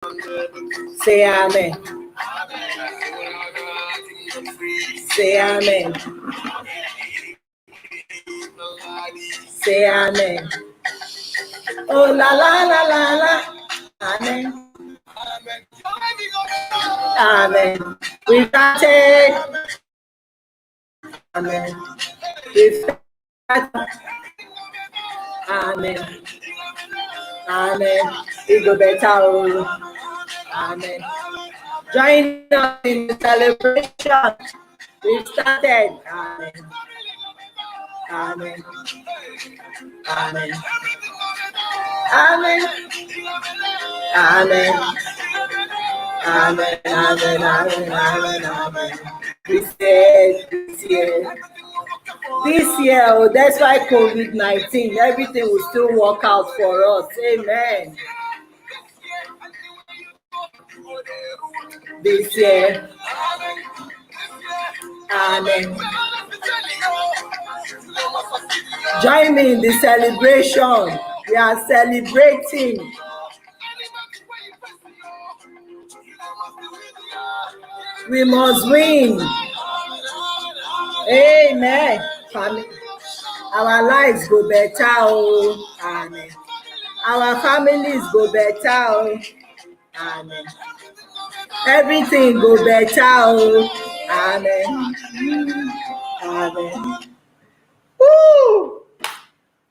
Say amen. Say amen. Say amen. Oh la la la la la. Amen. Amen. We started. Amen. We started. Amen. Amen. It go better. Amen. Join us in the celebration. We've started. Amen. Amen. Amen. Amen. Amen. Amen. Amen. Amen. Amen. Amen. This year, oh, that's why COVID-19, everything will still work out for us. Amen. This year. Amen. Join me in the celebration. We are celebrating. We must win. Amen. Our lives go better. Oh. Amen. Our families go better. Oh. Amen. Everything go better. Oh. Amen. Amen. Woo!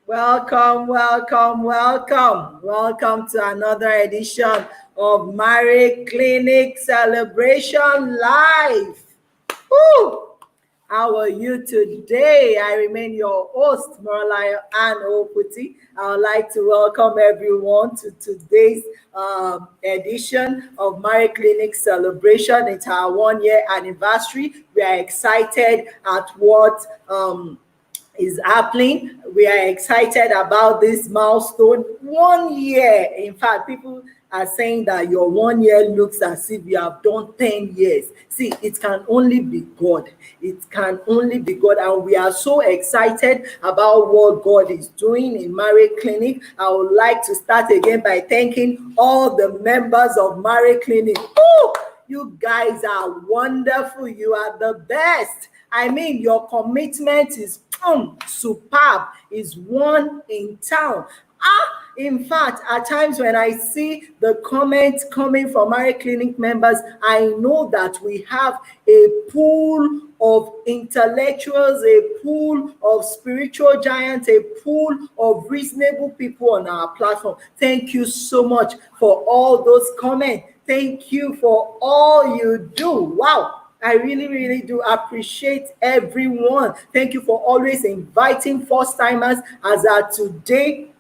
Welcome, welcome, welcome. Welcome to another edition of Marriage Clinic Celebration Live. Woo! How are you today? I remain your host, Morala Ann Oputi. I would like to welcome everyone to today's edition of Marriage Clinic Celebration. It's our 1-year anniversary. We are excited at what is happening. We are excited about this milestone. 1 year. In fact, people are saying that your 1 year looks as if you have done 10 years. See, it can only be God. It can only be God. And we are so excited about what God is doing in Marriage Clinic. I would like to start again by thanking all the members of Marriage Clinic. Woo! You guys are wonderful. You are the best. I mean, your commitment is superb. Is one in town. In fact, at times when I see the comments coming from Marriage Clinic members, I know that we have a pool of intellectuals, a pool of spiritual giants, a pool of reasonable people on our platform. Thank you so much for all those comments. Thank you for all you do. Wow. I really, really do appreciate everyone. Thank you for always inviting first-timers. As are today,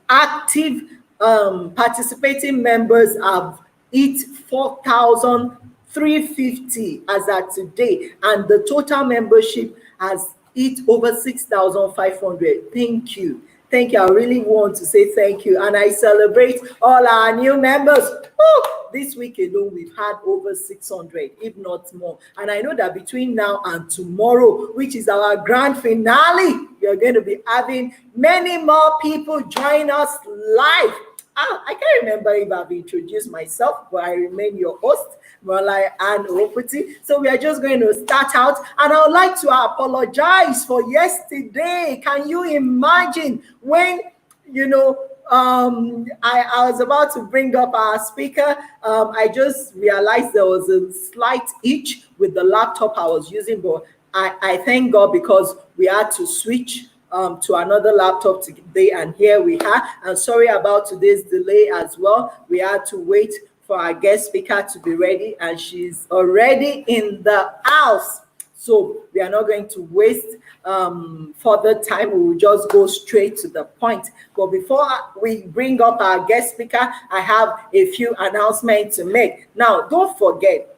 active participating members have hit 4,350 as at today, and the total membership has hit over 6,500. Thank you. Thank you. I really want to say thank you. And I celebrate all our new members. Woo! This week alone, we've had over 600, if not more. And I know that between now and tomorrow, which is our grand finale, you're going to be having many more people join us live. I can't remember if I've introduced myself, but I remain your host, Morala Ann Oputi. So we are just going to start out, and I would like to apologize for yesterday. Can you imagine when, I was about to bring up our speaker. I just realized there was a slight itch with the laptop I was using, but I thank God because we had to switch to another laptop today, and here we are. And sorry about today's delay as well. We had to wait for our guest speaker to be ready, and she's already in the house. So we are not going to waste further time. We will just go straight to the point. But before we bring up our guest speaker, I have a few announcements to make. Now, don't forget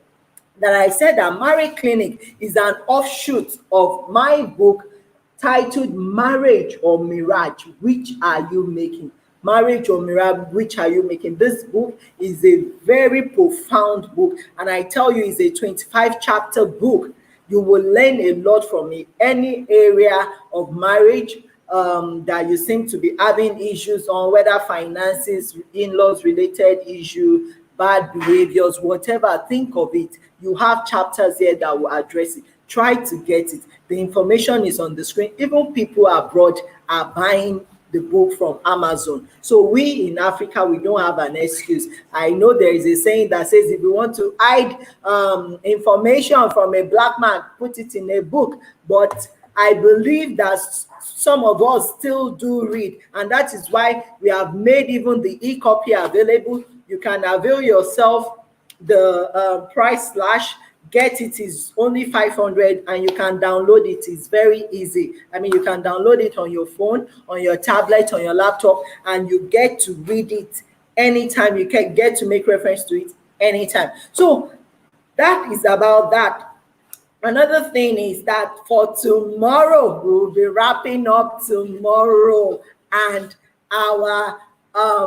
that I said that Marriage Clinic is an offshoot of my book titled Marriage or Mirage, Which Are You Making? Marriage or Mirage, Which Are You Making? This book is a very profound book, and I tell you, it's a 25-chapter book. You will learn a lot from it. Any area of marriage that you seem to be having issues on, whether finances, in-laws related issue, bad behaviors, whatever. Think of it. You have chapters here that will address it. Try to get it. The information is on the screen. Even people abroad are buying the book from Amazon. So we in Africa, we don't have an excuse. I know there is a saying that says if you want to hide information from a black man, put it in a book. But I believe that some of us still do read, and that is why we have made even the e-copy available. You can avail yourself the price slash. Get it is only 500, and you can download it. It's very easy. I mean, you can download it on your phone, on your tablet, on your laptop, and you get to read it anytime. You can get to make reference to it anytime. So that is about that. Another thing is that for tomorrow, we'll be wrapping up tomorrow, and our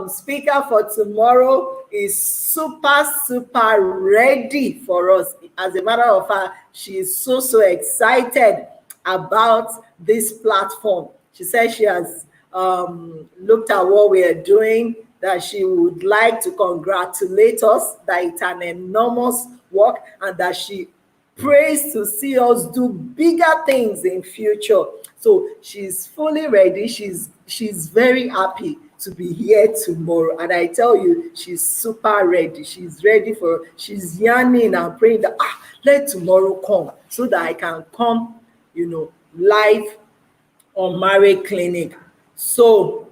speaker for tomorrow is super ready for us. As a matter of fact, she is so excited about this platform. She said she has looked at what we are doing, that she would like to congratulate us, that it's an enormous work, and that she prays to see us do bigger things in future. So she's fully ready. She's very happy to be here tomorrow, and I tell you, she's super ready. She's ready for, she's yearning and praying that let tomorrow come so that I can come, live on Marriage Clinic. So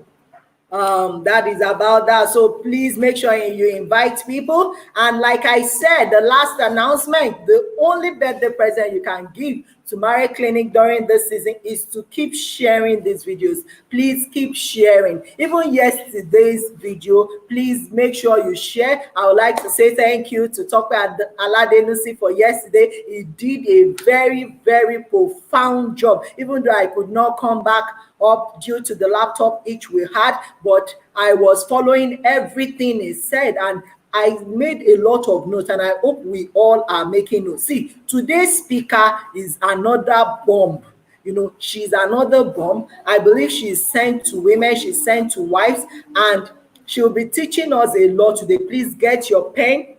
that is about that. So please make sure you invite people. And like I said, the last announcement, the only birthday present you can give to Marriage Clinic during this season is to keep sharing these videos. Please keep sharing. Even yesterday's video, please make sure you share. I would like to say thank you to Tope Aladenusi for yesterday. He did a very profound job, even though I could not come back up due to the laptop each we had, but I was following everything he said, and I made a lot of notes, and I hope we all are making notes. See, today's speaker is another bomb. She's another bomb. I believe she's sent to women, she's sent to wives, and she'll be teaching us a lot today. Please get your pen,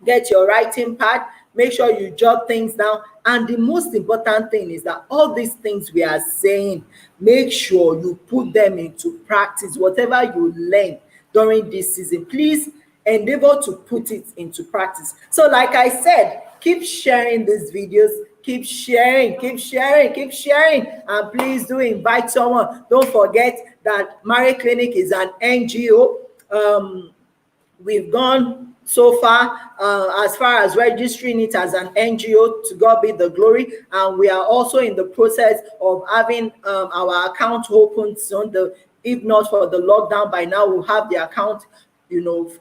get your writing pad, make sure you jot things down. And the most important thing is that all these things we are saying, make sure you put them into practice. Whatever you learn during this season, please endeavor to put it into practice. So like I said, keep sharing these videos, keep sharing, and please do invite someone. Don't forget that Marriage Clinic is an NGO. We've gone so far as registering it as an NGO. To God be the glory. And we are also in the process of having our account opened soon. If not for the lockdown, by now we'll have the account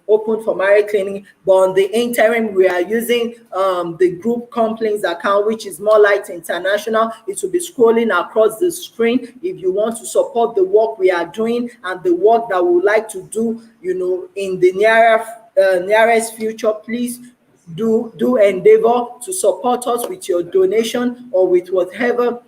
open for Marriage Clinic. But on the interim, we are using the group complaints account, which is More Light International. It will be scrolling across the screen. If you want to support the work we are doing and the work that we would like to do, in the nearest future, please do endeavor to support us with your donation or with whatever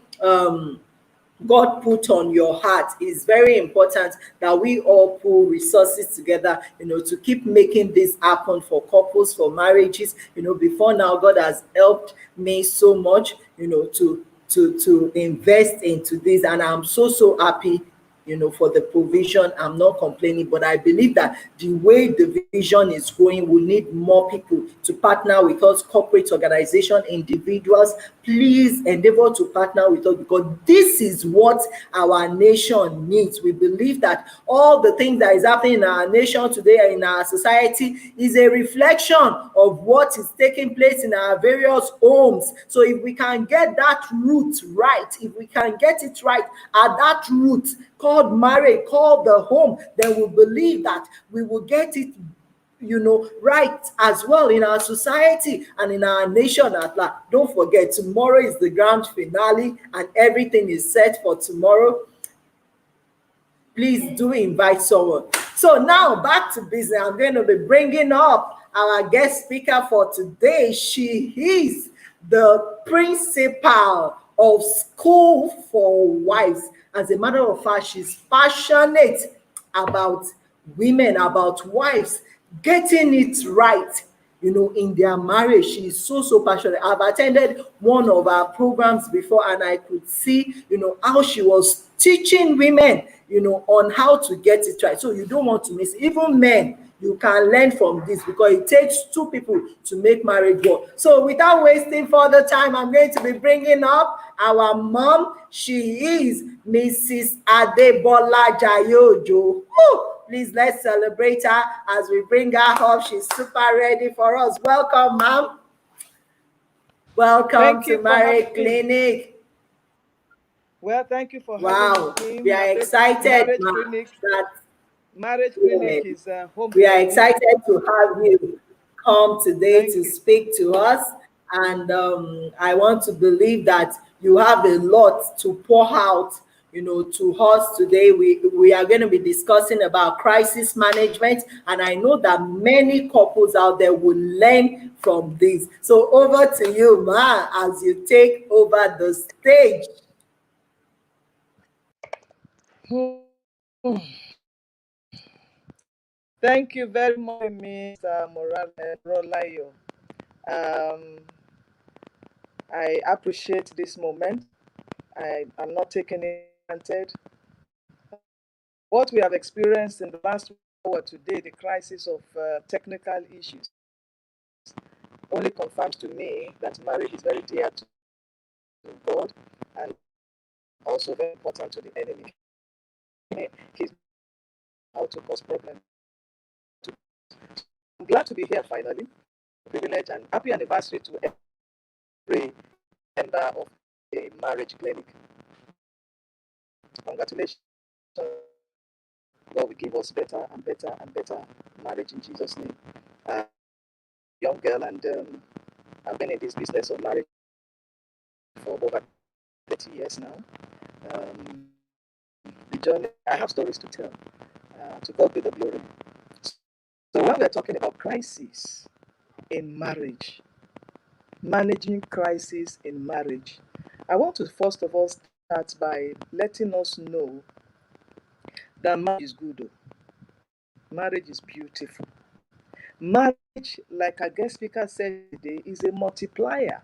God put on your heart. Is very important that we all pull resources together, to keep making this happen for couples, for marriages. Before now, God has helped me so much, to invest into this, and I'm so happy, for the provision. I'm not complaining, but I believe that the way the vision is going, we need more people to partner with us, corporate organization, individuals. Please endeavor to partner with us, because this is what our nation needs. We believe that all the things that is happening in our nation today, in our society, is a reflection of what is taking place in our various homes. So if we can get that root right, if we can get it right at that root called marriage, called the home, then we believe that we will get it right as well in our society and in our nation at large. Don't forget, tomorrow is the grand finale and everything is set for tomorrow. Please do invite someone. So now back to business. I'm going to be bringing up our guest speaker for today. She is the principal of School for Wives. As a matter of fact, she's passionate about women, about wives. getting it right, in their marriage. She is so, so passionate. I've attended one of our programs before, and I could see, how she was teaching women, on how to get it right. So you don't want to miss it. Even men, you can learn from this, because it takes two people to make marriage work. So without wasting further time, I'm going to be bringing up our mom. She is Mrs. Adebola Jaiye-Ojo. Please, let's celebrate her as we bring her up. She's super ready for us. Welcome, ma'am. Welcome Thank to you for Marriage having me. Clinic. Well, thank you for having Wow, me. we are excited, Marriage ma'am, Clinic. that Marriage yeah, Clinic is home we to are me. excited to have you come today Thank to you. speak to us. And I want to believe that you have a lot to pour out, to us today. We are going to be discussing about crisis management. And I know that many couples out there will learn from this. So over to you, ma, as you take over the stage. Hmm. Thank you very much, Mr. Morolayo. Um, I appreciate this moment. I am not taking it for granted. What we have experienced in the last hour today, the crisis of technical issues, only confirms to me that marriage is very dear to God and also very important to the enemy. He's how to cause problems. I'm glad to be here finally. Privilege and happy anniversary to every member of the marriage clinic. Congratulations. God will give us better and better and better marriage in Jesus' name. Young girl, and I've been in this business of marriage for over 30 years now. Um, the journey, I have stories to tell. To God be the glory. So when we're talking about crisis in marriage, managing crisis in marriage, I want to first of all start by letting us know that marriage is good. Marriage is beautiful. Marriage, like our guest speaker said today, is a multiplier.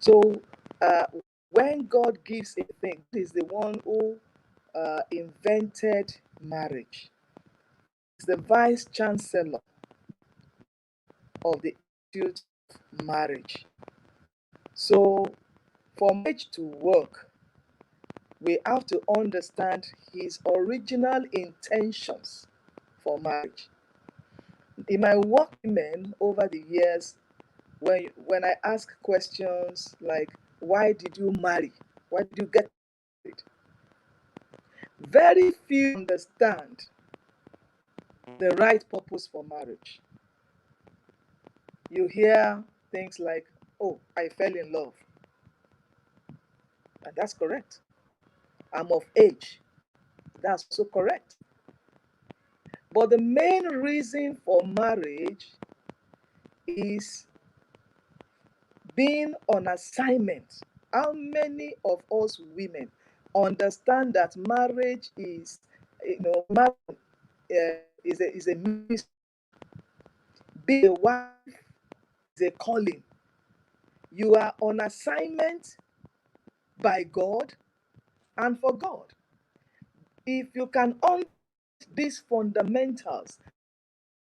So uh, when God gives a thing, He is the one who invented marriage. He's the vice chancellor of the Institute of Marriage. So for marriage to work, we have to understand his original intentions for marriage. In my work with men over the years, when I ask questions like, why did you marry? Why did you get married? Very few understand the right purpose for marriage. You hear things like, oh, I fell in love. And that's correct. I'm of age. That's also correct. But the main reason for marriage is being on assignment. How many of us women understand that marriage is, marriage is a ministry? Being a wife is a calling. You are on assignment by God and for God. If you can understand these fundamentals,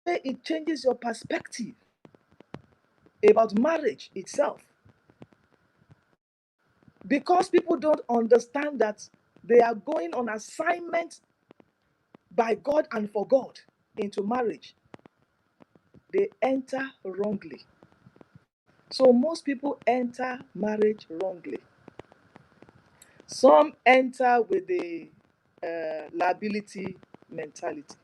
it changes your perspective about marriage itself. Because people don't understand that they are going on assignment by God and for God into marriage, they enter wrongly. So most people enter marriage wrongly. Some enter with the liability mentality.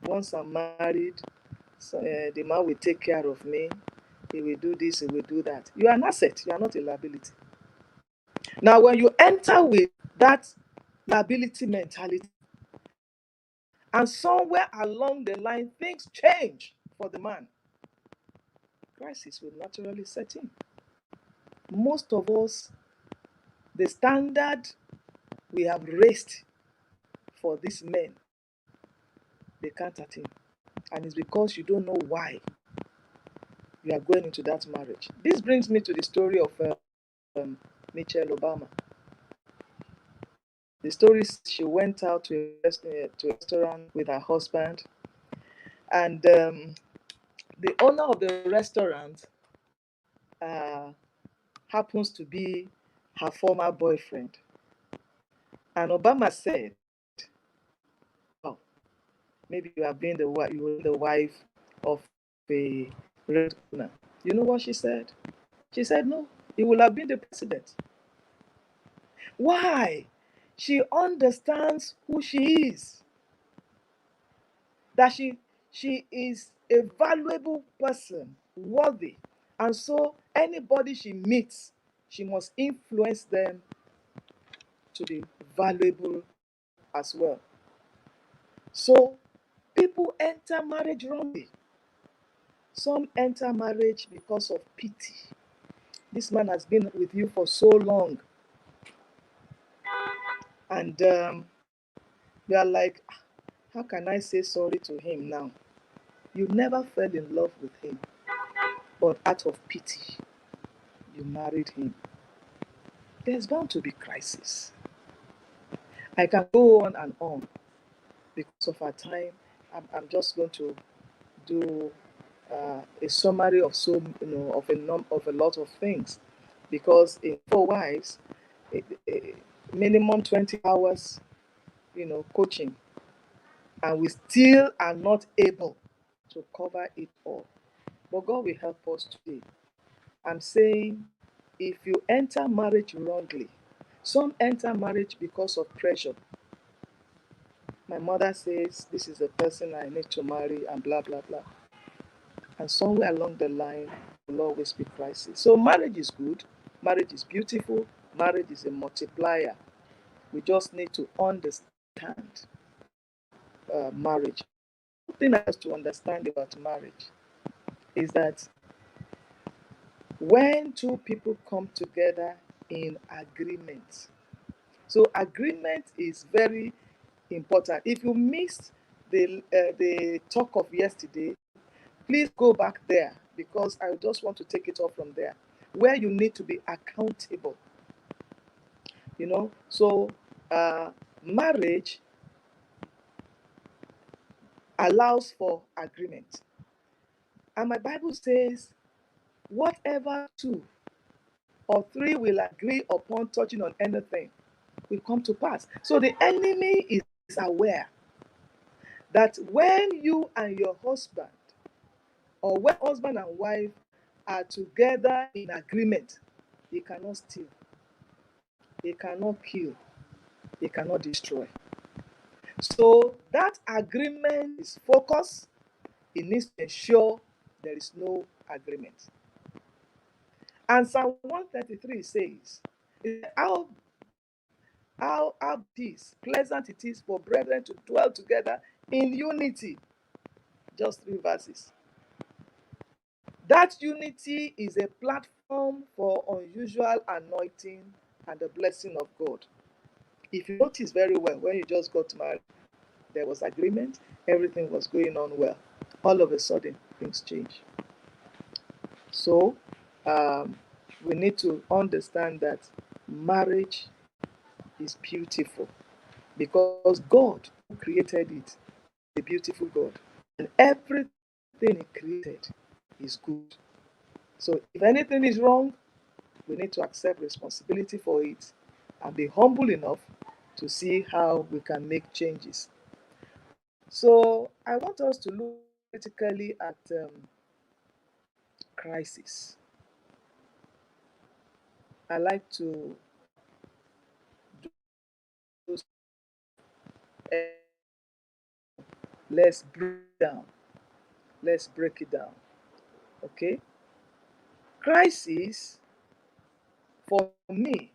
Once I'm married, so, the man will take care of me. He will do this, he will do that. You are an asset, you are not a liability. Now, when you enter with that liability mentality, and somewhere along the line, things change for the man, crisis will naturally set in. Most of us, the standard we have raised for these men, they can't attain. and it's because you don't know why you are going into that marriage. This brings me to the story of Michelle Obama. The story is she went out to a restaurant with her husband, and the owner of the restaurant uh, happens to be her former boyfriend. And Obama said, "Oh, maybe you were the wife of a red owner." You know what she said? She said, "No, he will have been the president." Why? She understands who she is. That she is a valuable person, worthy. And so anybody she meets, she must influence them to be valuable as well. So people enter marriage wrongly. Some enter marriage because of pity. This man has been with you for so long, and they are like, "Ah, how can I say sorry to him now?" You never fell in love with him, but out of pity, you married him. There's bound to be crisis. I can go on and on. Because of our time, I'm just going to do a summary of of a lot of things, because in 4 wives, a minimum 20 hours, coaching, and we still are not able to cover it all. But God will help us today. I'm saying, if you enter marriage wrongly, some enter marriage because of pressure. My mother says this is the person I need to marry, and blah blah blah. And somewhere along the line will always be crisis. So marriage is good, marriage is beautiful, marriage is a multiplier. We just need to understand marriage. One thing I have to understand about marriage is that when two people come together in agreement, so agreement is very important. If you missed the talk of yesterday, please go back there, because I just want to take it off from there, where you need to be accountable. So uh, marriage allows for agreement. And my Bible says, whatever two or three will agree upon touching on anything will come to pass. So the enemy is aware that when you and your husband, or when husband and wife are together in agreement, he cannot steal, he cannot kill, he cannot destroy. So that agreement is focused. It needs to ensure there is no agreement. And Psalm 133 says, how this pleasant it is for brethren to dwell together in unity. Just 3 verses. That unity is a platform for unusual anointing and the blessing of God. If you notice very well, when you just got married, there was agreement, everything was going on well. All of a sudden, things change. So, we need to understand that marriage is beautiful because God who created it is a beautiful God. And everything He created is good. So, if anything is wrong, we need to accept responsibility for it and be humble enough to see how we can make changes. So I want us to look critically at crisis. I like to do let's break down. Let's break it down. Okay? Crisis, for me,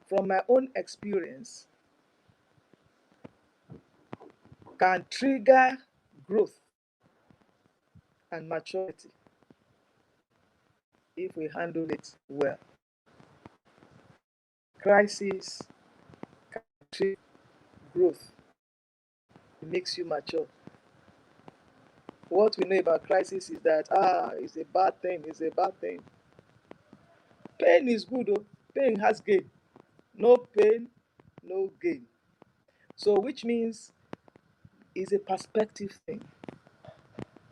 from my own experience, can trigger growth and maturity if we handle it well. Crisis can trigger growth. It makes you mature. what we know about crisis is that it's a bad thing, it's a bad thing. Pain is good, oh. Pain has gain. No pain, no gain. So which means it's a perspective thing.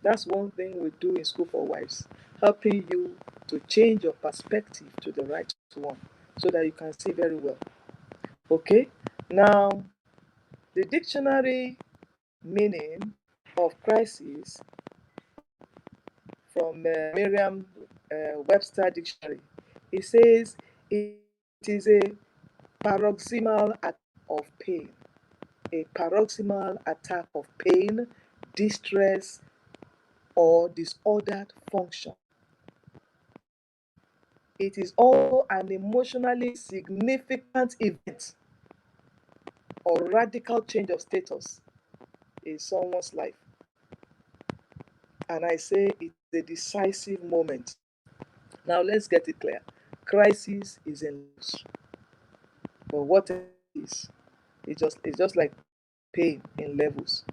That's one thing we do in School for Wives, helping you to change your perspective to the right one so that you can see very well. Okay? Now, the dictionary meaning of crisis from Merriam Webster Dictionary, it says it is a paroxysmal attack of pain. A paroxysmal attack of pain, distress, or disordered function. It is also an emotionally significant event or radical change of status in someone's life. And I say it's a decisive moment. Now let's get it clear. Crisis is in levels. But what it is, it's just like pain in levels.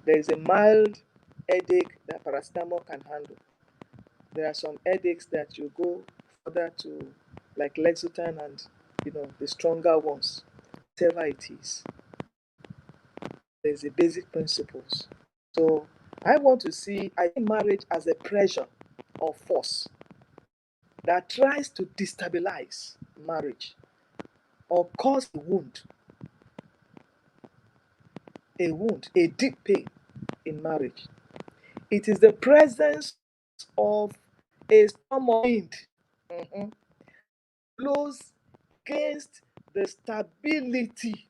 There is a mild headache that paracetamol can handle. There are some headaches that you go further to, like Lexotan and the stronger ones. Whatever it is, there's a basic principles. So I see marriage as a pressure or force that tries to destabilize marriage or cause a deep pain in marriage. It is the presence of a storm of wind mhm, blows against the stability.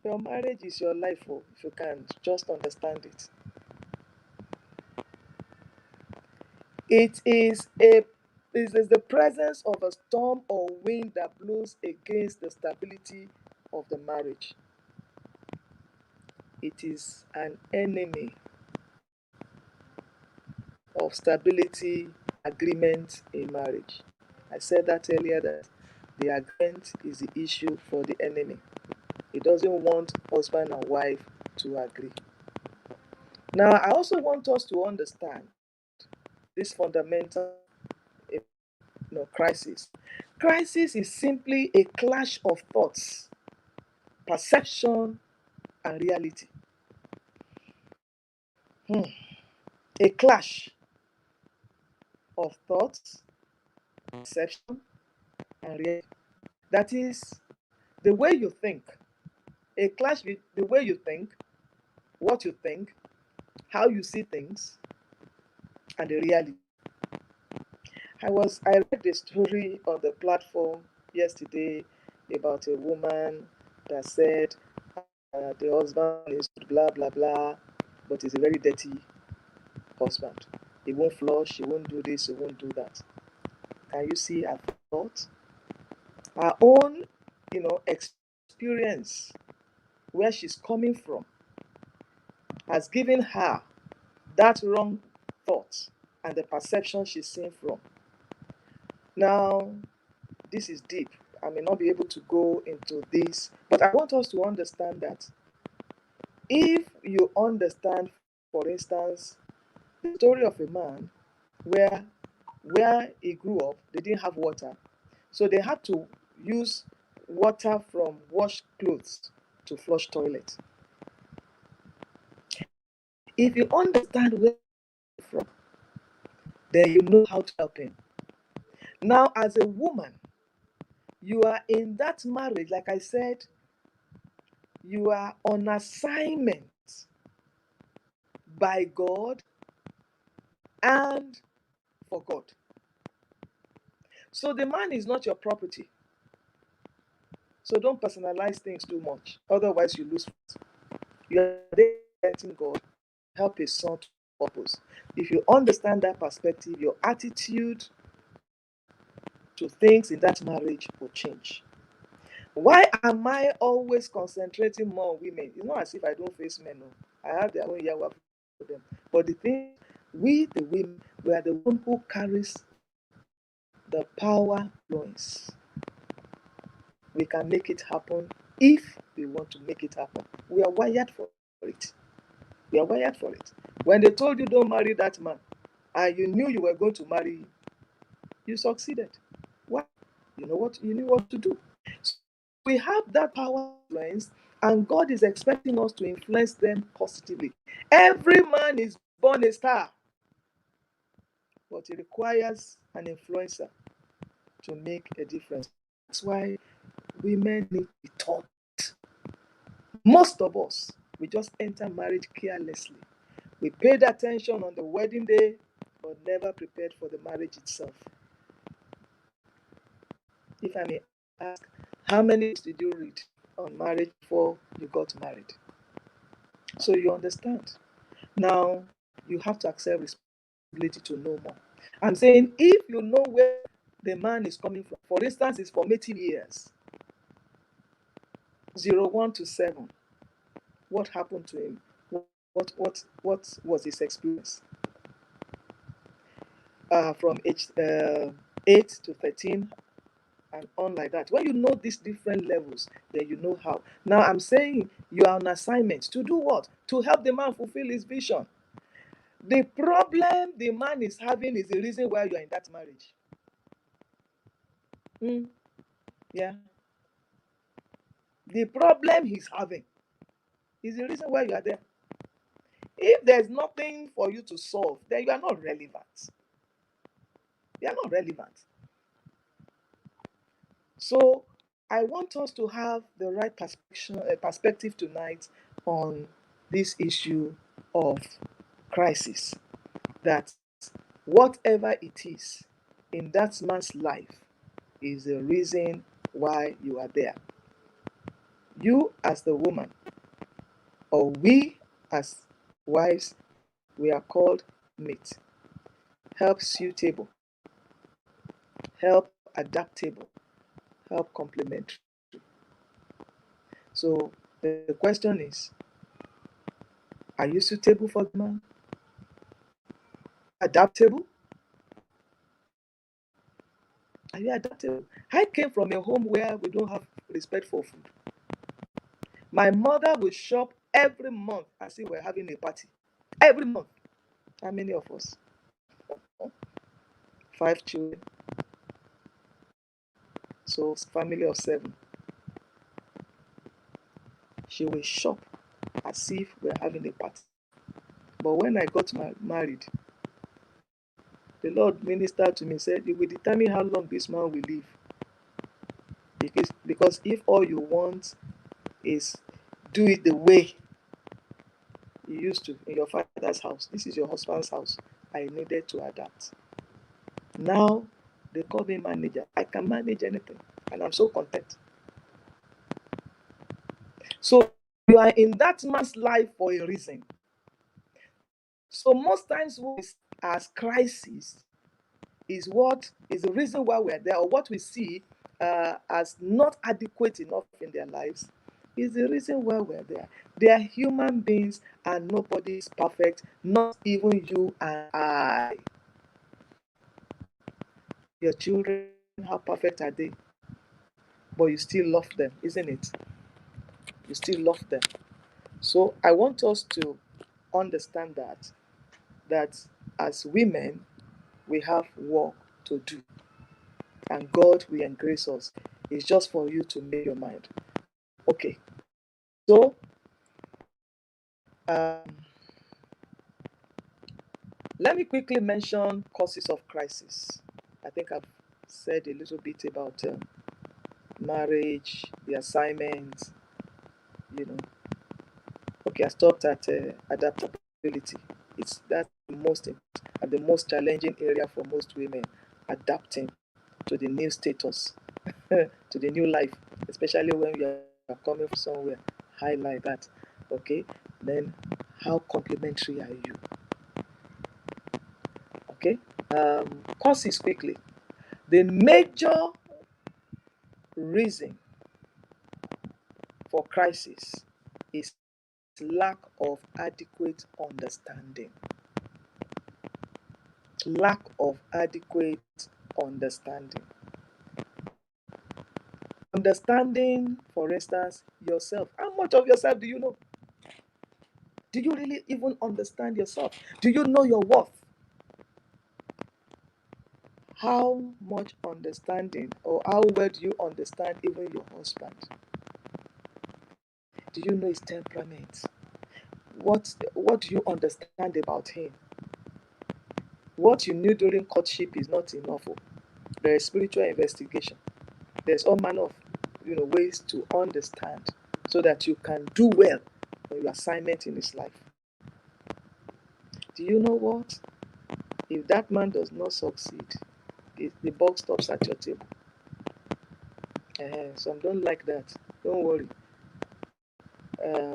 Your marriage is your life, oh, if you can just understand it. It is the presence of a storm or wind that blows against the stability of the marriage. It is an enemy of stability agreement in marriage. I said that earlier that the agreement is the issue for the enemy. He doesn't want husband and wife to agree. Now, I also want us to understand this fundamental crisis. Crisis is simply a clash of thoughts, perception, and reality. Hmm. A clash of thoughts, perception, and reality. That is the way you think. A clash with the way you think, what you think, how you see things, and the reality. I read a story on the platform yesterday about a woman that said the husband is blah blah blah, but he's a very dirty husband. He won't flush, he won't do this, he won't do that. Can you see her thought? Her own, experience where she's coming from has given her that wrong thought and the perception she's seeing from. Now, this is deep. I may not be able to go into this, but I want us to understand that if you understand, for instance, the story of a man where he grew up, they didn't have water. So they had to use water from washed clothes to flush toilet. If you understand where you're from, then you know how to help him. Now, as a woman, you are in that marriage, like I said, you are on assignment by God and for God. So the man is not your property. So don't personalize things too much. Otherwise, you lose. You are letting God help his son to purpose. If you understand that perspective, your attitude to things in that marriage will change. Why am I always concentrating more on women? It's not as if I don't face men. No. I have their own yawa for them. But the thing, we the women, we are the one who carries the power influence. We can make it happen if we want to make it happen. We are wired for it. We are wired for it. When they told you don't marry that man, and you knew you were going to marry him, you succeeded. Why? You knew what to do. So we have that power influence, and God is expecting us to influence them positively. Every man is born a star, but it requires an influencer to make a difference. That's why women need to be taught. Most of us, we just enter marriage carelessly. We paid attention on the wedding day, but never prepared for the marriage itself. If I may ask, how many books did you read on marriage before you got married? So you understand. Now you have to accept responsibility to know more. I'm saying if you know where the man is coming from, for instance, his formative years, 01 to 7, what happened to him? What was his experience? From age 8 to 13 and on like that. When you know these different levels, then you know how. Now I'm saying you are on assignment to do what? To help the man fulfill his vision. The problem the man is having is the reason why you are in that marriage. Yeah. The problem he's having is the reason why you are there. If there's nothing for you to solve, then you are not relevant. You are not relevant. So I want us to have the right perspective tonight on this issue of crisis. That whatever it is in that man's life is the reason why you are there. You, as the woman, or we, as wives, we are called mate, help suitable, help adaptable, help complementary. So the question is, are you suitable for the man? Adaptable? Are you adaptable? I came from a home where we don't have respect for food. My mother would shop every month as if we're having a party. Every month. How many of us? 5 children. So family of 7. She will shop as if we're having a party. But when I got married, the Lord ministered to me and said, "You will determine how long this man will live. Because if all you want is do it the way you used to in your father's house, this is your husband's house. I needed to adapt." Now they call me manager. I can manage anything, and I'm so content. So you are in that man's life for a reason. So most times what we see as crisis is what is the reason why we're there, or what we see as not adequate enough in their lives is the reason why we're there. They are human beings and nobody is perfect, not even you and I. Your children, how perfect are they? But you still love them, isn't it? You still love them. So I want us to understand that as women we have work to do, and God will embrace us. It's just for you to make your mind. Okay, so let me quickly mention causes of crisis. I think I've said a little bit about marriage, the assignment, you know. Okay, I stopped at adaptability. That's the most important and the most challenging area for most women, adapting to the new status, to the new life, especially when you are coming from somewhere high like that. Okay, then how complementary are you? Okay, causes quickly. The major reason for crisis is lack of adequate understanding. Lack of adequate understanding. Understanding, for instance, yourself. How much of yourself do you know? Do you really even understand yourself? Do you know your worth? How much understanding, or how well do you understand even your husband? Do you know his temperament? What do you understand about him? What you knew during courtship is not enough. There is spiritual investigation. There's all manner of ways to understand so that you can do well on your assignment in his life. Do you know what? If that man does not succeed, the buck stops at your table. Some don't like that. Don't worry.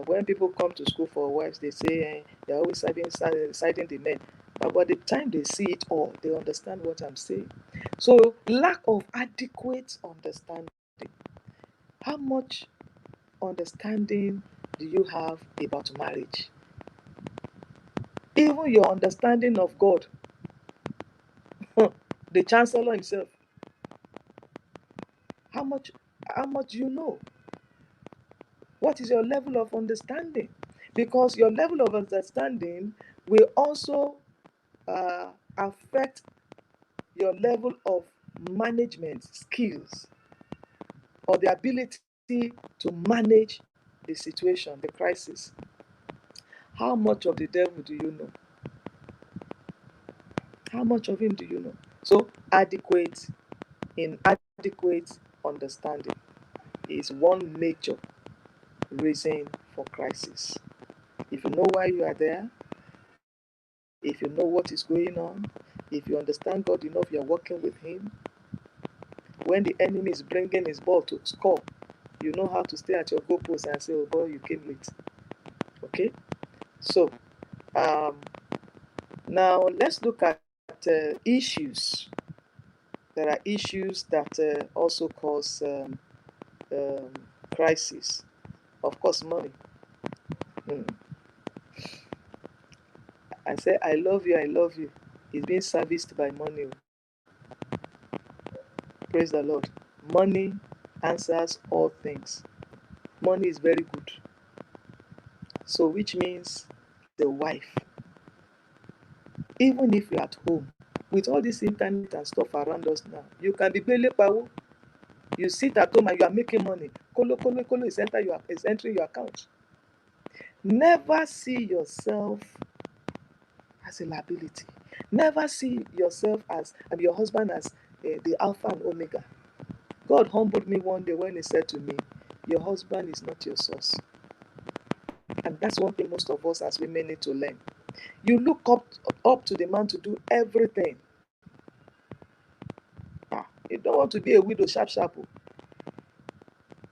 When people come to school for wives, they say they're always citing the men. But by the time they see it all, they understand what I'm saying. So, lack of adequate understanding. How much understanding do you have about marriage? Even your understanding of God, the chancellor himself, how much do you know? What is your level of understanding? Because your level of understanding will also affect your level of management skills, or the ability to manage the situation, the crisis. How much of the devil do you know? How much of him do you know? So, inadequate understanding is one major reason for crisis. If you know why you are there, if you know what is going on, if you understand God enough, you are working with him. When the enemy is bringing his ball to score, you know how to stay at your goalpost and say, oh boy, you came late. Okay? So, now let's look at issues. There are issues that also cause um, crisis. Of course, money. Mm. I say, I love you, I love you. It's being serviced by money. Praise the Lord. Money answers all things. Money is very good. So, which means the wife, even if you're at home, with all this internet and stuff around us now, you can be belepawo. You sit at home and you are making money. Kolo, kolo, kolo is entering your account. Never see yourself as a liability. Never see yourself and your husband as the Alpha and Omega. God humbled me one day when he said to me, your husband is not your source. And that's one thing most of us as women need to learn. You look up to the man to do everything. You don't want to be a widow sharp.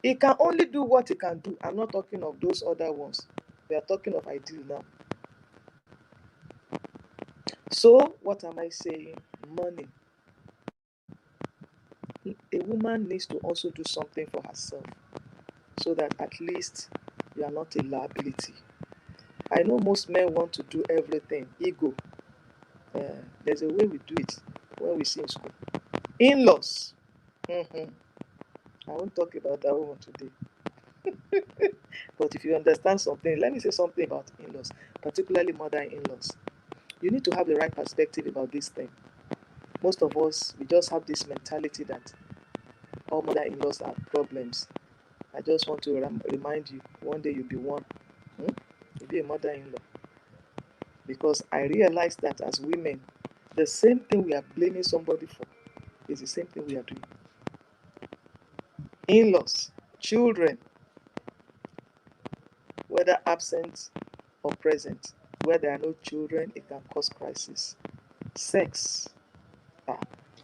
He can only do what he can do. I'm not talking of those other ones. We are talking of ideal now. So, what am I saying? Money. A woman needs to also do something for herself so that at least you are not a liability. I know most men want to do everything. Ego. There's a way we do it when we see in school. In-laws. I won't talk about that one today. But if you understand something, let me say something about in-laws, particularly mother-in-laws. You need to have the right perspective about this thing. Most of us, we just have this mentality that all mother-in-laws are problems. I just want to remind you, one day you'll be one. You'll be a mother-in-law. Because I realize that as women, the same thing we are blaming somebody for is the same thing we are doing. In-laws, children, whether absent or present, where there are no children, it can cause crisis. Sex,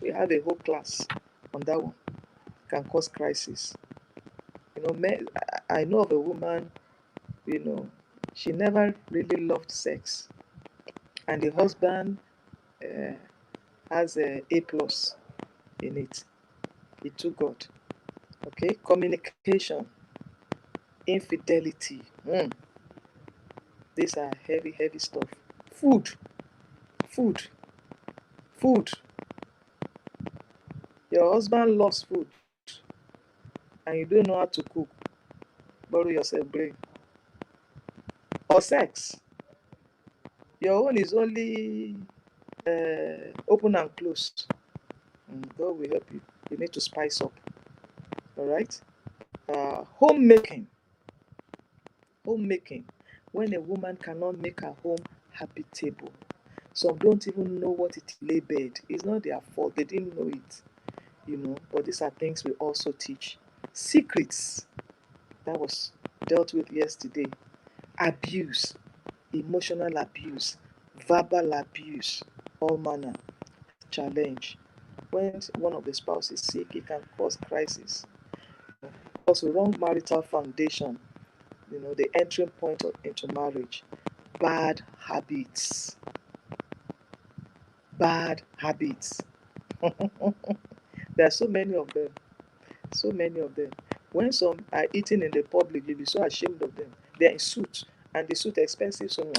we have a whole class on that one. It can cause crisis. I know of a woman, she never really loved sex, and the husband uh, has a plus in it. He took God. Okay, communication, infidelity. These are heavy stuff. Food, food, food. Your husband loves food, and you don't know how to cook. Borrow yourself brain. Or sex. Your own is only open and close. God will help you. You need to spice up. All right. Homemaking. Homemaking. When a woman cannot make her home habitable, some don't even know what it lay bed. It's not their fault. They didn't know it, But these are things we also teach. Secrets that was dealt with yesterday. Abuse, emotional abuse, verbal abuse, all manner. Challenge. When one of the spouse is sick, it can cause crisis. Also, wrong marital foundation, the entering point into marriage. Bad habits. Bad habits. There are so many of them. So many of them. When some are eating in the public, you'll be so ashamed of them. They're in suit, and the suit expensive. So,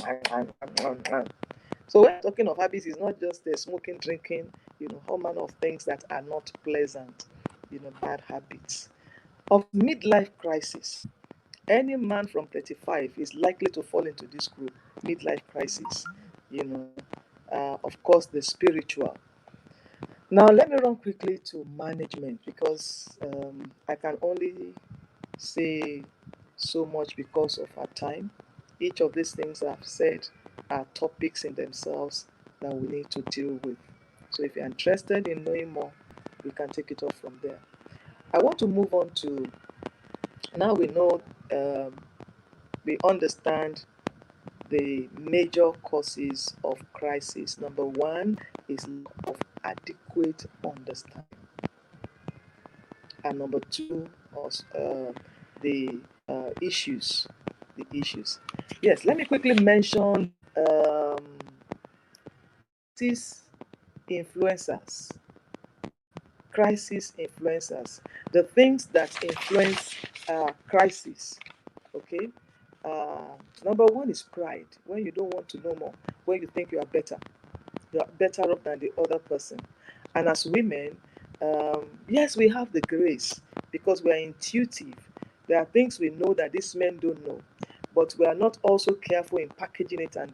so when we're talking of habits, it's not just the smoking, drinking, all manner of things that are not pleasant, bad habits. Of midlife crisis, any man from 35 is likely to fall into this group. Midlife crisis, you know. Of course, the spiritual. Now, let me run quickly to management because I can only say so much because of our time. Each of these things I've said are topics in themselves that we need to deal with. So, if you're interested in knowing more, we can take it off from there. I want to move on to now we know, we understand the major causes of crisis. Number one is lack of adequate understanding. And number two was the issues. The issues. Yes, let me quickly mention these influencers, crisis influencers, the things that influence crisis. Okay. Number one is pride. When you don't want to know more, when you think you are better off than the other person. And as women, yes, we have the grace because we are intuitive. There are things we know that these men don't know, but we are not also careful in packaging it and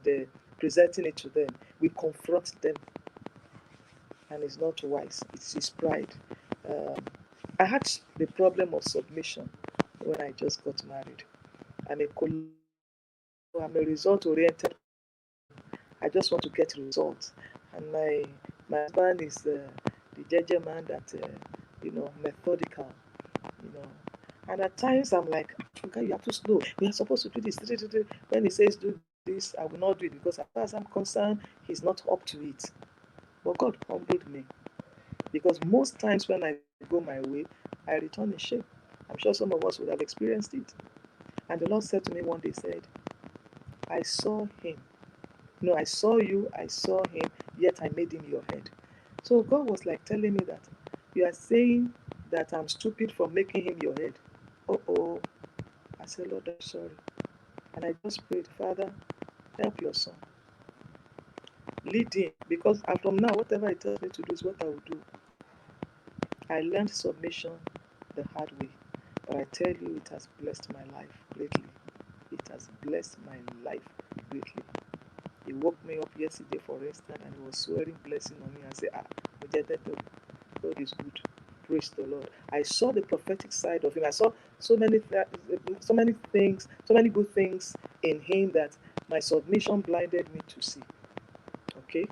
presenting it to them. We confront them, and it's not wise. It's his pride. Um, I had the problem of submission when I just got married. I'm a I'm a result oriented. I just want to get results. And my husband is the judge man that methodical, you know. And at times I'm like, okay, you are too slow. We are supposed to do this. When he says do this, I will not do it because as far as I'm concerned, he's not up to it. But God humbled me because most times when I go my way, I return in shame. I'm sure some of us would have experienced it. And the Lord said to me one day, said, I saw him. No, I saw you, I saw him, yet I made him your head. So God was like telling me that you are saying that I'm stupid for making him your head. Oh. I said, Lord, I'm sorry. And I just prayed, Father, help your son. Lead him. Because from now, whatever he tells me to do is what I will do. I learned submission the hard way. But I tell you, it has blessed my life greatly. It has blessed my life greatly. He woke me up yesterday, for instance, and he was swearing blessing on me and said, God is good. Praise the Lord. I saw the prophetic side of him. I saw so many things, so many good things in him that my submission blinded me to see. Okay?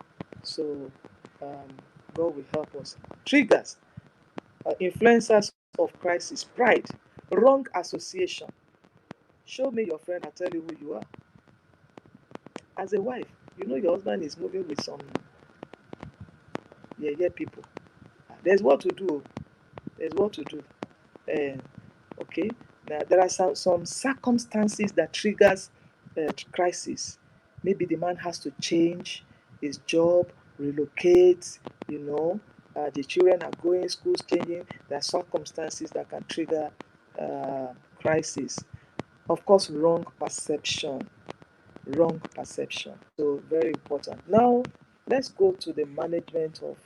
So um, God will help us. Triggers, influencers of crisis, pride, wrong association. Show me your friend, I'll tell you who you are. As a wife, you know your husband is moving with some people. There's what to do. There's what to do. Uh, okay. Now there are some circumstances that triggers crisis. Maybe the man has to change his job, relocate. The children are going, schools changing. There are circumstances that can trigger crisis. Of course, wrong perception. Wrong perception. So very important. Now let's go to the management of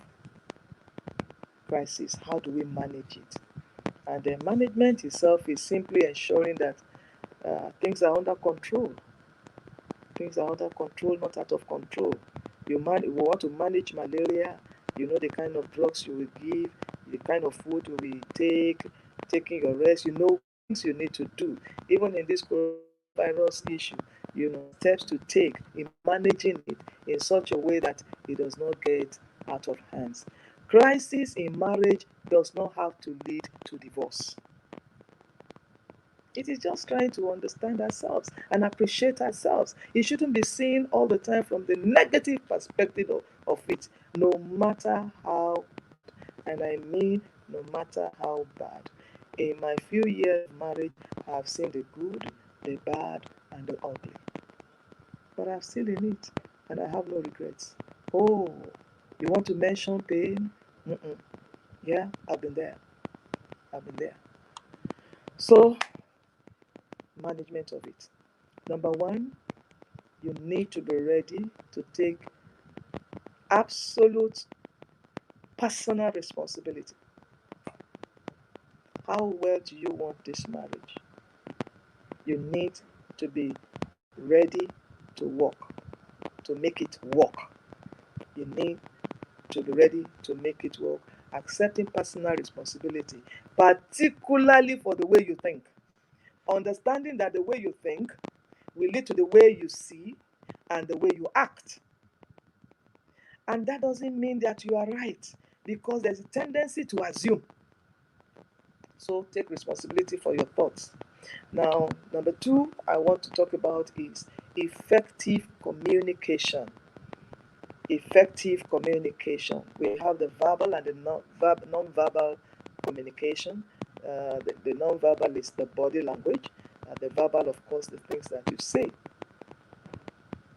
crisis. How do we manage it? And the management itself is simply ensuring that things are under control. Things are under control, not out of control. You want to manage malaria, you know the kind of drugs you will give, the kind of food you will take, taking your rest, you know things you need to do. Even in this coronavirus issue, you know steps to take in managing it in such a way that it does not get out of hands. Crisis in marriage does not have to lead to divorce. It is just trying to understand ourselves and appreciate ourselves. It shouldn't be seen all the time from the negative perspective of it, no matter how, and I mean no matter how bad. In my few years of marriage, I have seen the good, the bad, and the ugly. But I'm still in it, and I have no regrets. Oh, you want to mention pain? Mm-mm. Yeah, I've been there. I've been there. So, management of it. Number one, you need to be ready to take absolute personal responsibility. How well do you want this marriage? You need to be ready to work, to make it work. You need to be ready to make it work, accepting personal responsibility, particularly for the way you think. Understanding that the way you think will lead to the way you see and the way you act. And that doesn't mean that you are right, because there's a tendency to assume. So take responsibility for your thoughts. Now, number two, I want to talk about is effective communication. Effective communication. We have the verbal and the non-verbal communication. The non-verbal is the body language. The verbal, of course, the things that you say.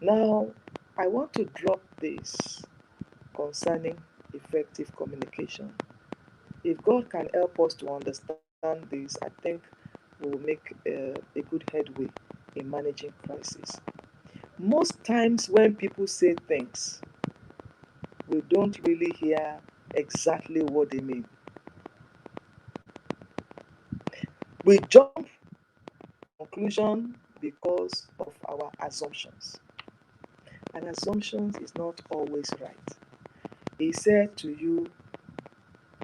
Now, I want to drop this concerning effective communication. If God can help us to understand this, I think we'll make a good headway in managing crisis. Most times when people say things, we don't really hear exactly what they mean. We jump to conclusion because of our assumptions. And assumptions is not always right. He said to you,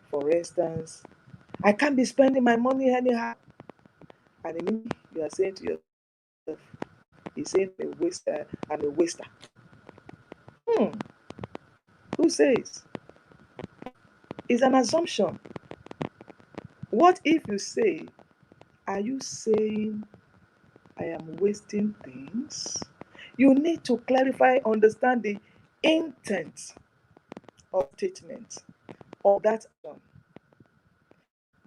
for instance, I can't be spending my money anyhow. And immediately you are saying to yourself, he's saying I'm a waster. Hmm, who says? It's an assumption. What if you say, are you saying I am wasting things? You need to clarify, understand the intent of statement or that action.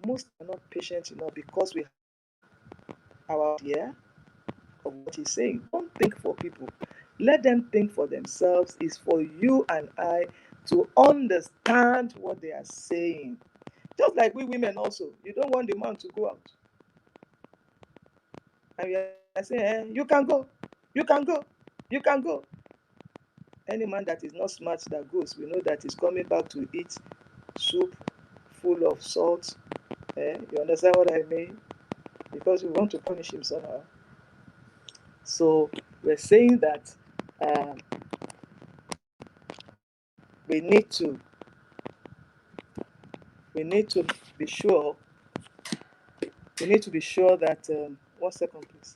Most are not patient enough because we have our idea of what he's saying. Don't think for people. Let them think for themselves. It's for you and I to understand what they are saying. Just like we women also. You don't want the man to go out. And we are saying, you can go. You can go. You can go. Any man that is not smart that goes, we know that he's coming back to eat soup full of salt. You understand what I mean? Because we want to punish him somehow. So we're saying that um, we need to we need to be sure that 1 second please.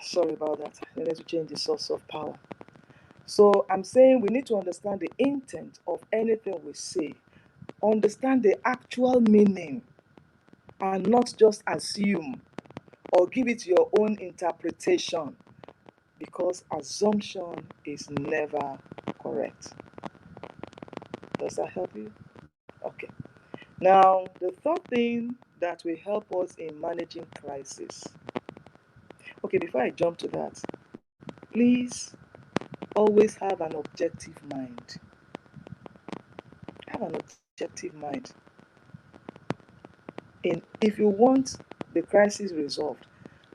Sorry about that. I need to change the source of power. So I'm saying we need to understand the intent of anything we say, understand the actual meaning, and not just assume or give it your own interpretation, because assumption is never correct. Does that help you? Okay. Now, the third thing that will help us in managing crisis. Okay, before I jump to that, please always have an objective mind. Have an objective mind. And if you want the crisis resolved,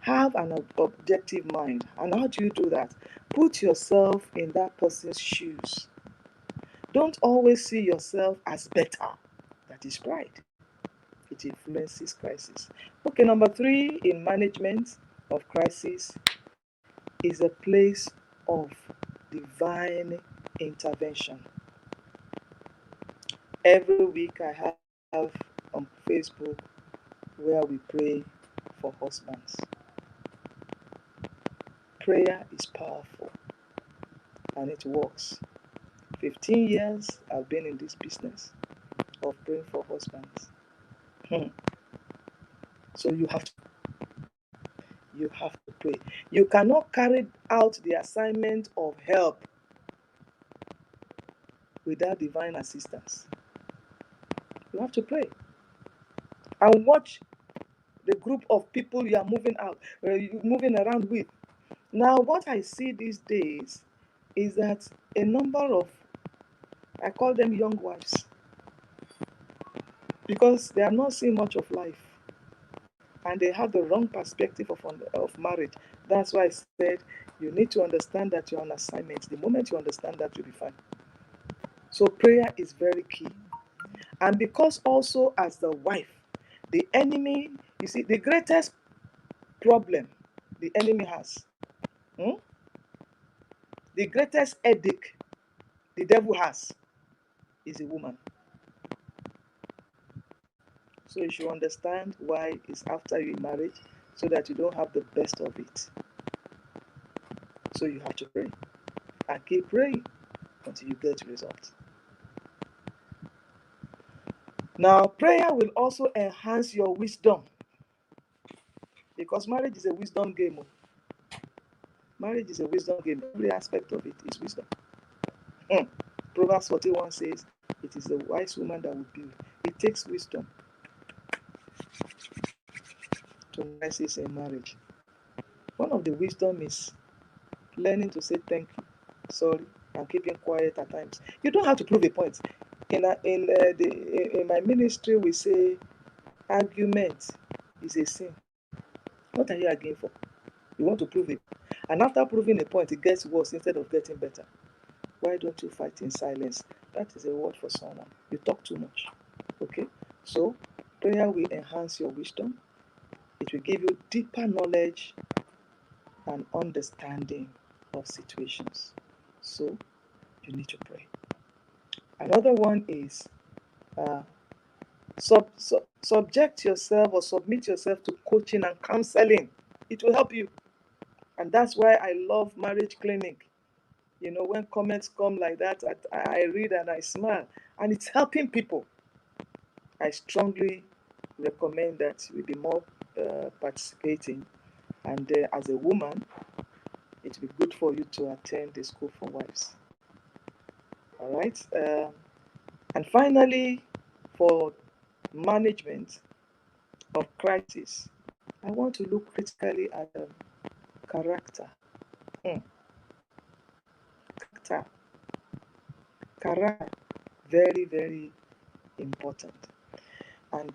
have an objective mind. And how do you do that? Put yourself in that person's shoes. Don't always see yourself as better. That is pride. it influences crisis. Okay, number 3 in management of crisis is a place of divine intervention. Every week I have on Facebook where we pray for husbands. Prayer is powerful and it works. 15 years I've been in this business of praying for husbands. So you have to pray. You cannot carry out the assignment of help without divine assistance. You have to pray and watch the group of people you are moving around with. Now, what I see these days is that a number of, I call them young wives, because they are not seeing much of life and they have the wrong perspective of marriage. That's why I said you need to understand that you're on assignment. The moment you understand that, you'll be fine. So prayer is very key. And because also as the wife, the enemy, you see, the greatest problem the enemy has, the greatest headache the devil has is a woman. So you should understand why it's after you in marriage, so that you don't have the best of it. So you have to pray and keep praying until you get results. Now, prayer will also enhance your wisdom, because marriage is a wisdom game. Marriage is a wisdom game. Every aspect of it is wisdom. Proverbs 41 says, it is the wise woman that will build. It takes wisdom to crisis in marriage. One of the wisdom is learning to say thank you, sorry, and keeping quiet at times. You don't have to prove a point. In my ministry, we say argument is a sin. What are you arguing for? You want to prove it. And after proving a point, it gets worse instead of getting better. Why don't you fight in silence? That is a word for someone. You talk too much. Okay? So, prayer will enhance your wisdom. It will give you deeper knowledge and understanding of situations. So, you need to pray. Another one is subject yourself or submit yourself to coaching and counseling. It will help you. And that's why I love Marriage Clinic. You know, when comments come like that, I read and I smile. And it's helping people. I strongly recommend that we be more participating. And as a woman, it will be good for you to attend the School for Wives. All right? And finally, for management of crisis, I want to look critically at character. Character, very, very important. And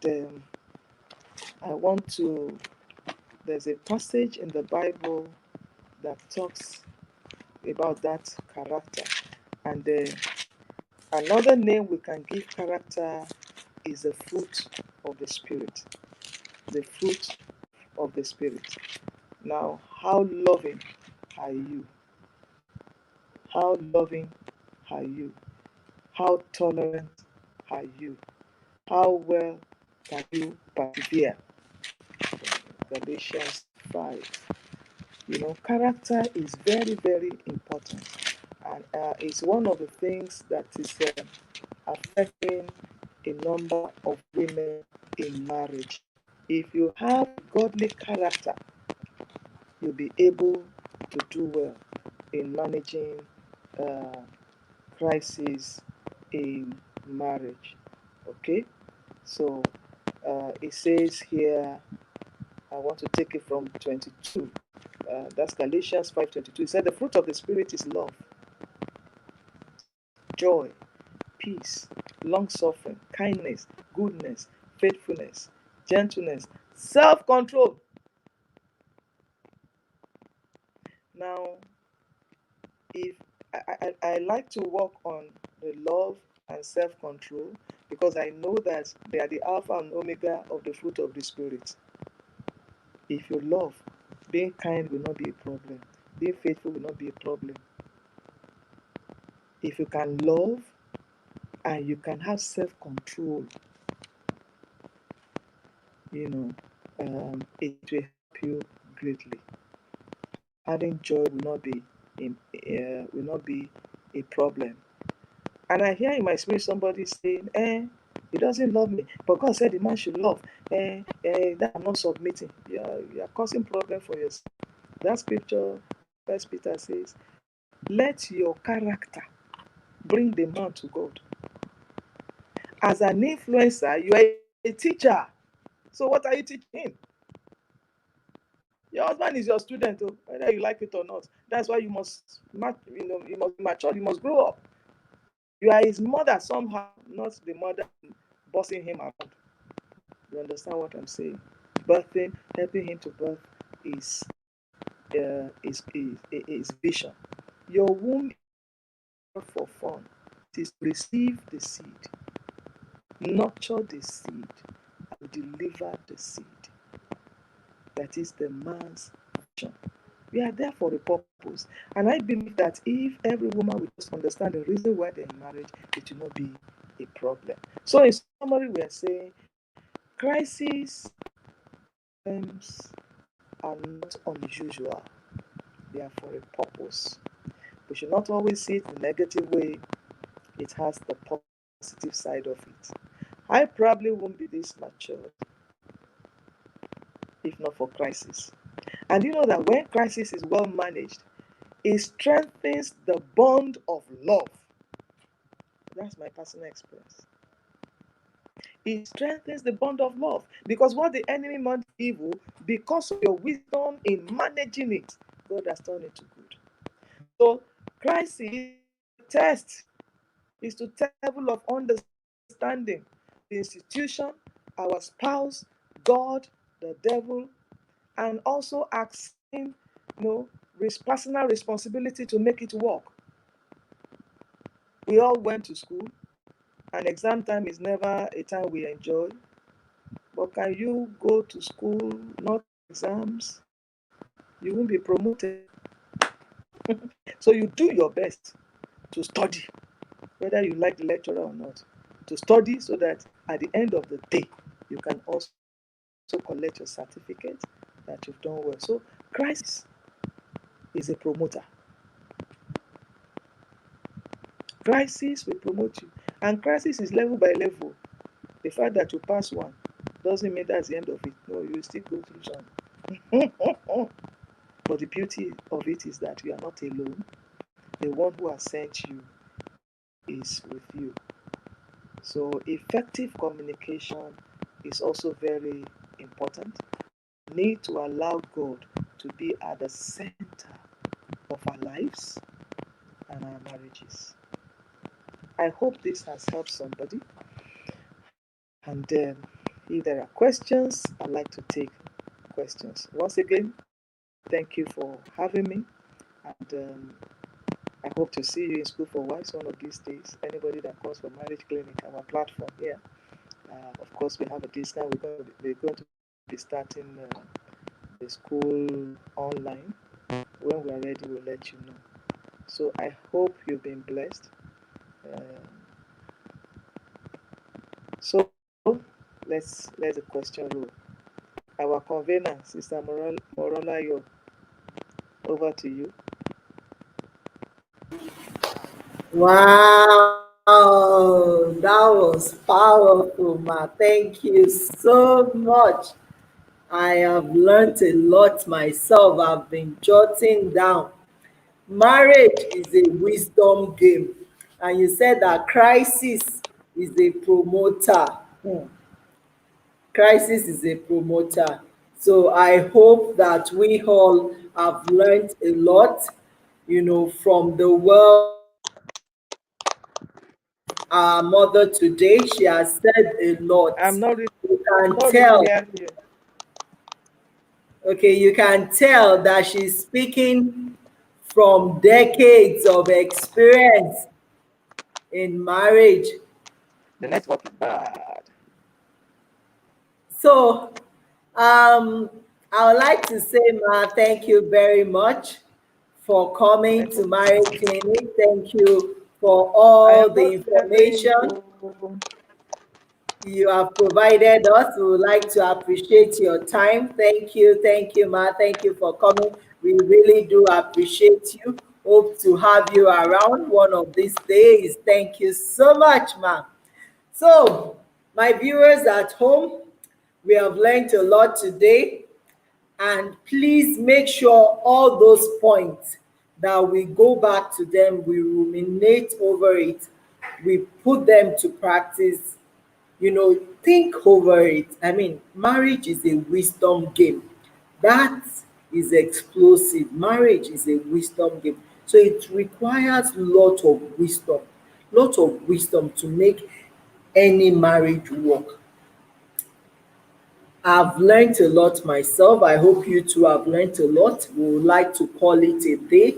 there's a passage in the Bible that talks about that character. And another name we can give character is the fruit of the Spirit. The fruit of the Spirit. Now, how loving are you? How loving are you? How tolerant are you? How well can you persevere? Galatians 5. You know, character is very, very important. And it's one of the things that is affecting a number of women in marriage. If you have godly character, you'll be able to do well in managing crisis in marriage. Okay? So it says here, I want to take it from 22. That's Galatians 5:22. It said the fruit of the Spirit is love, joy, peace, long-suffering, kindness, goodness, faithfulness, gentleness, self-control. Now, if I like to work on the love and self-control, because I know that they are the alpha and omega of the fruit of the Spirit. If you love, being kind will not be a problem. Being faithful will not be a problem. If you can love and you can have self-control, it will help you greatly. Having joy will not be a problem. And I hear in my spirit somebody saying, he doesn't love me, but God said the man should love. That I'm not submitting. You are causing problem for yourself. That scripture, First Peter says, let your character bring the man to God. As an influencer, you are a teacher. So what are you teaching him? Your husband is your student, whether you like it or not. That's why you must mature, you must grow up. You are his mother somehow, not the mother bossing him around. You understand what I'm saying? Helping him to birth is vision. Your womb is for fun. It is to receive the seed, nurture the seed, and deliver the seed. That is the man's vision. We are there for a purpose. And I believe that if every woman would just understand the reason why they're in marriage, it will not be a problem. So in summary, we are saying crises are not unusual. They are for a purpose. We should not always see it the negative way. It has the positive side of it. I probably won't be this mature if not for crisis. And you know that when crisis is well managed, it strengthens the bond of love. That's my personal experience. It strengthens the bond of love, because what the enemy meant evil, because of your wisdom in managing it, God has turned it to good. So crisis test is to test the level of understanding the institution, our spouse, God, the devil, and also accepting personal responsibility to make it work. We all went to school, and exam time is never a time we enjoy. But can you go to school, not exams? You won't be promoted. So you do your best to study, whether you like the lecturer or not, to study so that at the end of the day, you can also collect your certificate that you've done well. So crisis is a promoter. Crisis will promote you. And crisis is level by level. The fact that you pass one doesn't mean that's the end of it. No, you still go through some. But the beauty of it is that you are not alone. The one who has sent you is with you. So effective communication is also very important. We need to allow God to be at the center of our lives and our marriages. I hope this has helped somebody. And if there are questions, I'd like to take questions. Once again, thank you for having me. And I hope to see you in School for Wives one of these days. Anybody that comes for Marriage Clinic, our platform here. Of course, we have a discount. We're going to be starting the school online. When we are ready, we'll let you know. So I hope you've been blessed. So let's let the question roll. Our convener, Sister Morolayo, over to you. Wow, that was powerful, ma. Thank you so much. I have learned a lot myself. I've been jotting down. Marriage is a wisdom game. And you said that crisis is a promoter. Crisis is a promoter. So I hope that we all have learned a lot, from the world our mother today. She has said a lot. I'm not really, You I'm can not really tell. hearing you. Okay, you can tell that she's speaking from decades of experience. in marriage. The network is bad. So, I would like to say, Ma, thank you very much for The coming to network. Marriage Clinic. Thank you for I all am the most information grateful. you have provided us. We would like to appreciate your time. Thank you, Ma. Thank you for coming. We really do appreciate you. Hope to have you around one of these days. Thank you so much, Ma. So, my viewers at home, we have learned a lot today. And please make sure all those points that we go back to them, we ruminate over it, we put them to practice, think over it. I mean, marriage is a wisdom game. That is explosive. Marriage is a wisdom game. So it requires lot of wisdom to make any marriage work. I've learned a lot myself. I hope you too have learned a lot. We would like to call it a day,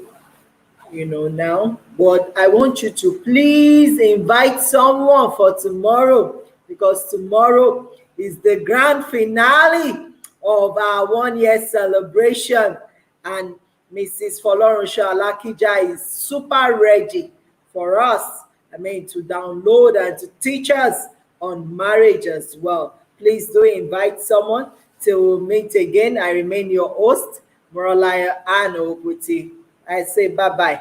now. But I want you to please invite someone for tomorrow, because tomorrow is the grand finale of our 1 year celebration. And Mrs. Folorunsho Alakija is super ready for us. I mean, to download and to teach us on marriage as well. Please do invite someone. Till we meet again, I remain your host, Morolaya Ano Oguti. I say bye bye.